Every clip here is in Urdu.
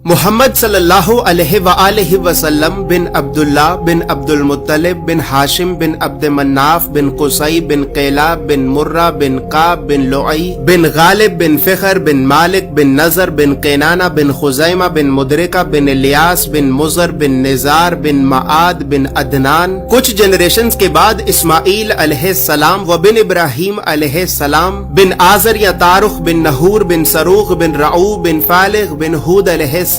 محمد صلی اللہ علیہ وآلہ وسلم بن عبداللہ بن عبد المطلب بن ہاشم بن عبد مناف بن قصی بن قیلاب بن مرہ بن کعب بن لعی بن غالب بن فخر بن مالک بن نضر بن قینانہ بن خزیمہ بن مدرکہ بن الیاس بن مزر بن نزار بن معاد بن عدنان۔ کچھ جنریشنز کے بعد اسماعیل علیہ السلام و بن ابراہیم علیہ السلام بن آزر یا تارخ بن نحور بن سروخ بن رعو بن فالغ بن ہود علیہ السلام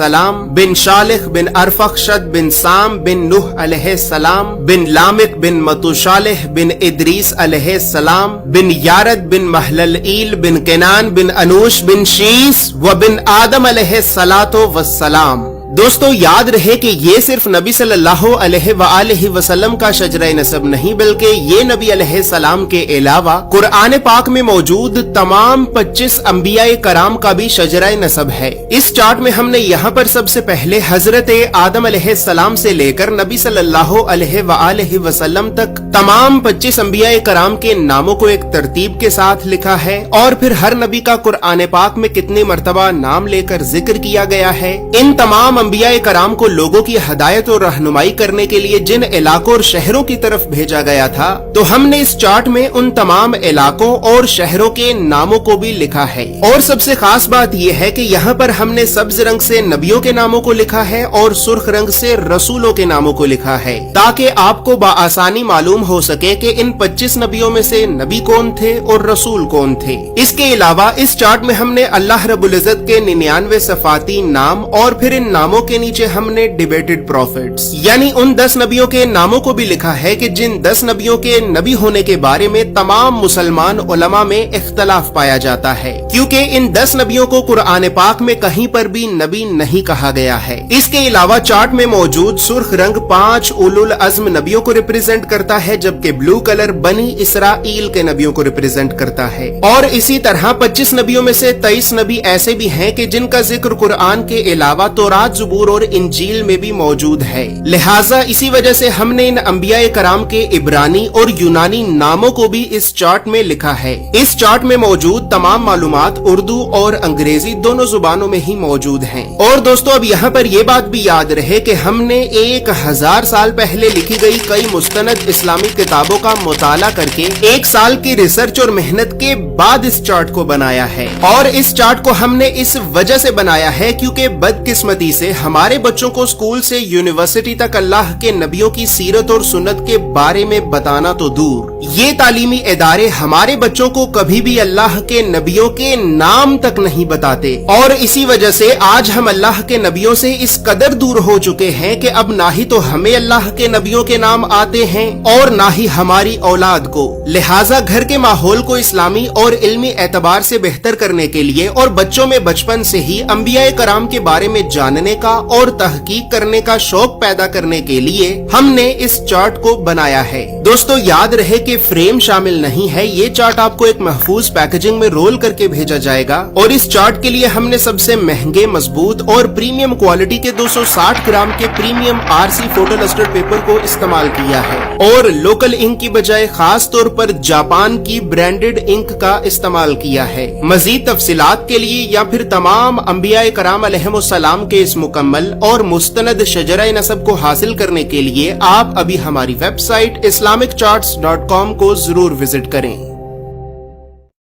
بن شالخ بن ارفخشد بن سام بن نوح علیہ السلام بن لامک بن متوشالح بن ادریس علیہ السلام بن یارد بن محللئیل بن کنان بن انوش بن شیس و بن آدم علیہ السلام۔ دوستو یاد رہے کہ یہ صرف نبی صلی اللہ علیہ وآلہ وسلم کا شجرہ نسب نہیں بلکہ یہ نبی علیہ السلام کے علاوہ قرآن پاک میں موجود تمام 25 انبیاء کرام کا بھی شجرہ نسب ہے۔ اس چارٹ میں ہم نے یہاں پر سب سے پہلے حضرت آدم علیہ السلام سے لے کر نبی صلی اللہ علیہ وآلہ وسلم تک تمام 25 انبیاء کرام کے ناموں کو ایک ترتیب کے ساتھ لکھا ہے، اور پھر ہر نبی کا قرآن پاک میں کتنی مرتبہ نام لے کر ذکر کیا گیا ہے۔ ان تمام انبیاء کرام کو لوگوں کی ہدایت اور رہنمائی کرنے کے لیے جن علاقوں اور شہروں کی طرف بھیجا گیا تھا، تو ہم نے اس چارٹ میں ان تمام علاقوں اور شہروں کے ناموں کو بھی لکھا ہے۔ اور سب سے خاص بات یہ ہے کہ یہاں پر ہم نے سبز رنگ سے نبیوں کے ناموں کو لکھا ہے اور سرخ رنگ سے رسولوں کے ناموں کو لکھا ہے، تاکہ آپ کو بآسانی معلوم ہو سکے کہ ان 25 نبیوں میں سے نبی کون تھے اور رسول کون تھے۔ اس کے علاوہ اس چارٹ میں ہم نے اللہ رب العزت کے 99 صفاتی نام اور پھر ان ناموں کے نیچے ہم نے ڈیبیٹڈ پروفیٹس یعنی ان 10 نبیوں کے ناموں کو بھی لکھا ہے کہ جن 10 نبیوں کے نبی ہونے کے بارے میں تمام مسلمان علماء میں اختلاف پایا جاتا ہے، کیونکہ ان 10 نبیوں کو قرآن پاک میں کہیں پر بھی نبی نہیں کہا گیا ہے۔ اس کے علاوہ چارٹ میں موجود سرخ رنگ 5 اولو العزم نبیوں کو ریپرزینٹ کرتا ہے، جبکہ بلو کلر بنی اسرائیل کے نبیوں کو ریپرزینٹ کرتا ہے۔ اور اسی طرح 25 نبیوں میں سے 23 نبی ایسے بھی ہیں کہ جن کا ذکر قرآن کے علاوہ تورات، زبور اور انجیل میں بھی موجود ہے۔ لہٰذا اسی وجہ سے ہم نے ان انبیاء کرام کے عبرانی اور یونانی ناموں کو بھی اس چارٹ میں لکھا ہے۔ اس چارٹ میں موجود تمام معلومات اردو اور انگریزی دونوں زبانوں میں ہی موجود ہیں۔ اور دوستو اب یہاں پر یہ بات بھی یاد رہے کہ ہم نے 1000 سال پہلے لکھی گئی کئی مستند اسلامی کتابوں کا مطالعہ کر کے 1 سال کی ریسرچ اور محنت کے بعد اس چارٹ کو بنایا ہے، اور اس چارٹ کو ہم نے اس وجہ سے بنایا ہے کیونکہ بدقسمتی سے ہمارے بچوں کو اسکول سے یونیورسٹی تک اللہ کے نبیوں کی سیرت اور سنت کے بارے میں بتانا تو دور، یہ تعلیمی ادارے ہمارے بچوں کو کبھی بھی اللہ کے نبیوں کے نام تک نہیں بتاتے، اور اسی وجہ سے آج ہم اللہ کے نبیوں سے اس قدر دور ہو چکے ہیں کہ اب نہ ہی تو ہمیں اللہ کے نبیوں کے نام آتے ہیں اور نہ ہی ہماری اولاد کو۔ لہٰذا گھر کے ماحول کو اسلامی اور علمی اعتبار سے بہتر کرنے کے لیے اور بچوں میں بچپن سے ہی انبیاء کرام کے بارے میں جاننے کا اور تحقیق کرنے کا شوق پیدا کرنے کے لیے ہم نے اس چارٹ کو بنایا ہے۔ دوستو یاد رہے کہ فریم شامل نہیں ہے، یہ چارٹ آپ کو ایک محفوظ پیکیجنگ میں رول کر کے بھیجا جائے گا، اور اس چارٹ کے لیے ہم نے سب سے مہنگے، مضبوط اور پریمیم کوالٹی کے 260 گرام کے premium RC photo lustre paper کو استعمال کیا ہے، اور لوکل انک کی بجائے خاص طور پر جاپان کی برانڈڈ انک کا استعمال کیا ہے۔ مزید تفصیلات کے لیے یا پھر تمام انبیاء کرام علیہم السلام کے اس مکمل اور مستند شجرہ نسب کو حاصل کرنے کے لیے آپ ابھی ہماری ویب سائٹ islamiccharts.com کو ضرور وزٹ کریں۔